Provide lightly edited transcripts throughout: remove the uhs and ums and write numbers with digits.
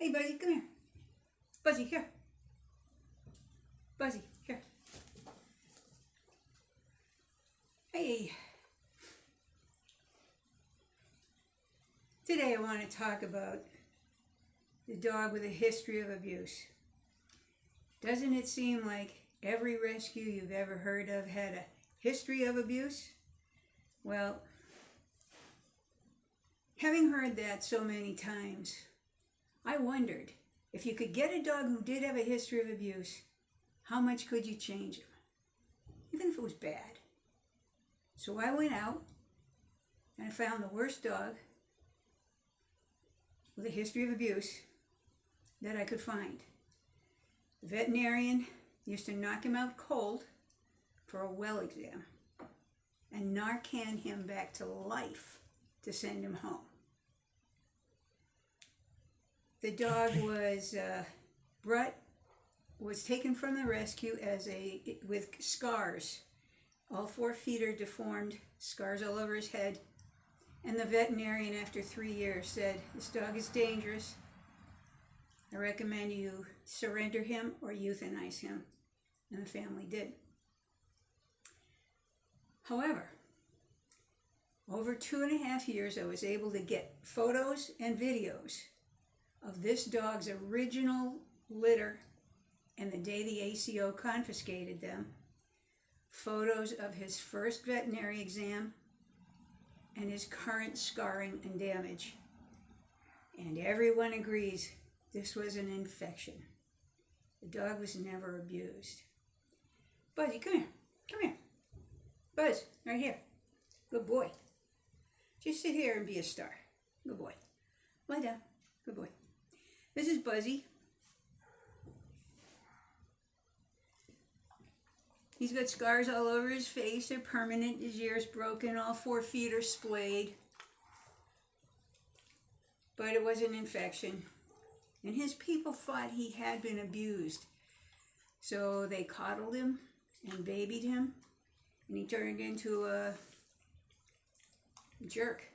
Hey, Buzzy, come here. Buzzy, here. Buzzy, here. Hey. Today I want to talk about the dog with a history of abuse. Doesn't it seem like every rescue you've ever heard of had a history of abuse? Well, having heard that so many times, I wondered, if you could get a dog who did have a history of abuse, how much could you change him? Even if it was bad. So I went out and I found the worst dog with a history of abuse that I could find. The veterinarian used to knock him out cold for a well exam and Narcan him back to life to send him home. The dog was taken from the rescue with scars. All 4 feet are deformed, scars all over his head. And the veterinarian, after 3 years, said, "This dog is dangerous. I recommend you surrender him or euthanize him." And the family did. However, over 2.5 years, I was able to get photos and videos of this dog's original litter and the day the ACO confiscated them, photos of his first veterinary exam, and his current scarring and damage. And everyone agrees this was an infection. The dog was never abused. Buzzy, come here. Come here. Buzz, right here. Good boy. Just sit here and be a star. Good boy. Lie down. Good boy. This is Buzzy. He's got scars all over his face. They're permanent. His ear's broken. All 4 feet are splayed. But it was an infection. And his people thought he had been abused. So they coddled him and babied him. And he turned into a jerk.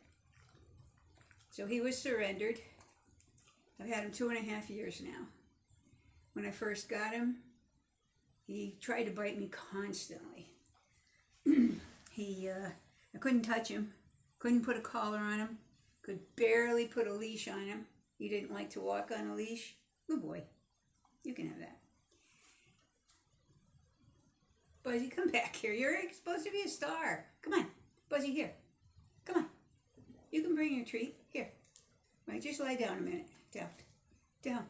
So he was surrendered. I've had him 2.5 years now. When I first got him, he tried to bite me constantly. I couldn't touch him, couldn't put a collar on him, could barely put a leash on him. He didn't like to walk on a leash. Good boy. You can have that. Buzzy, come back here. You're supposed to be a star. Come on. Buzzy, here. Come on. You can bring your treat. Here. Right, just lie down a minute. Down. Down.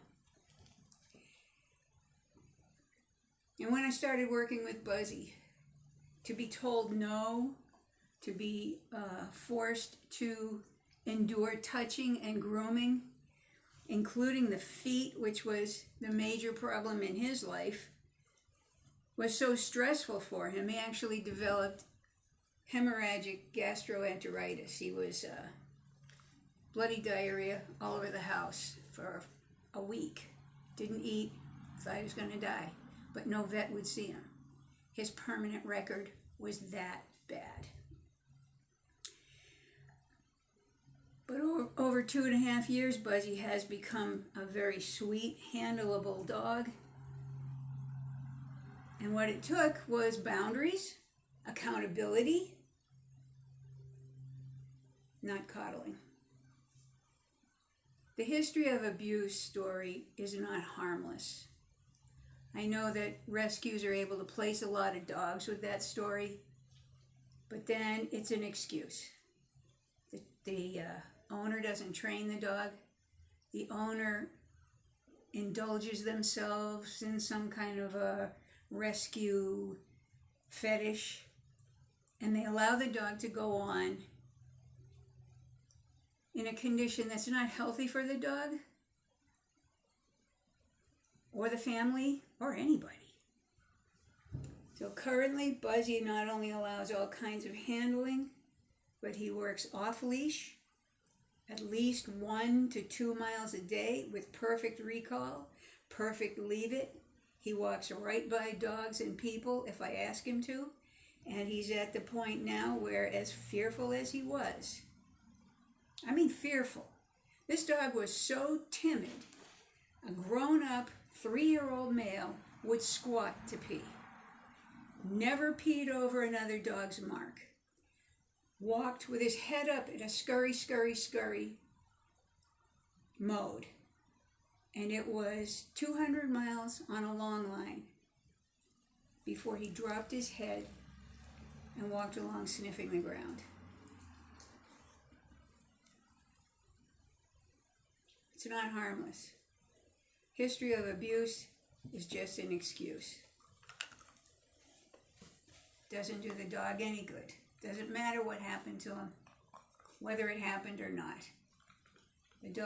And when I started working with Buzzy, to be told no, to be forced to endure touching and grooming, including the feet, which was the major problem in his life, was so stressful for him. He actually developed hemorrhagic gastroenteritis. He was bloody diarrhea all over the house for a week. Didn't eat, thought he was going to die. But no vet would see him. His permanent record was that bad. But over 2.5 years, Buzzy has become a very sweet, handleable dog. And what it took was boundaries, accountability, not coddling. The history of abuse story is not harmless. I know that rescues are able to place a lot of dogs with that story, but then it's an excuse. The owner doesn't train the dog. The owner indulges themselves in some kind of a rescue fetish, and they allow the dog to go on in a condition that's not healthy for the dog or the family or anybody. So currently, Buzzy not only allows all kinds of handling, but he works off leash at least 1 to 2 miles a day with perfect recall, perfect leave it. He walks right by dogs and people if I ask him to. And he's at the point now where, as fearful as he was, I mean fearful. This dog was so timid A grown-up 3-year-old male would squat to pee. Never peed over another dog's mark. Walked with his head up in a scurry, scurry, scurry mode. And it was 200 miles on a long line before he dropped his head and walked along sniffing the ground. It's not harmless. History of abuse is just an excuse. Doesn't do the dog any good. Doesn't matter what happened to him, whether it happened or not. The dog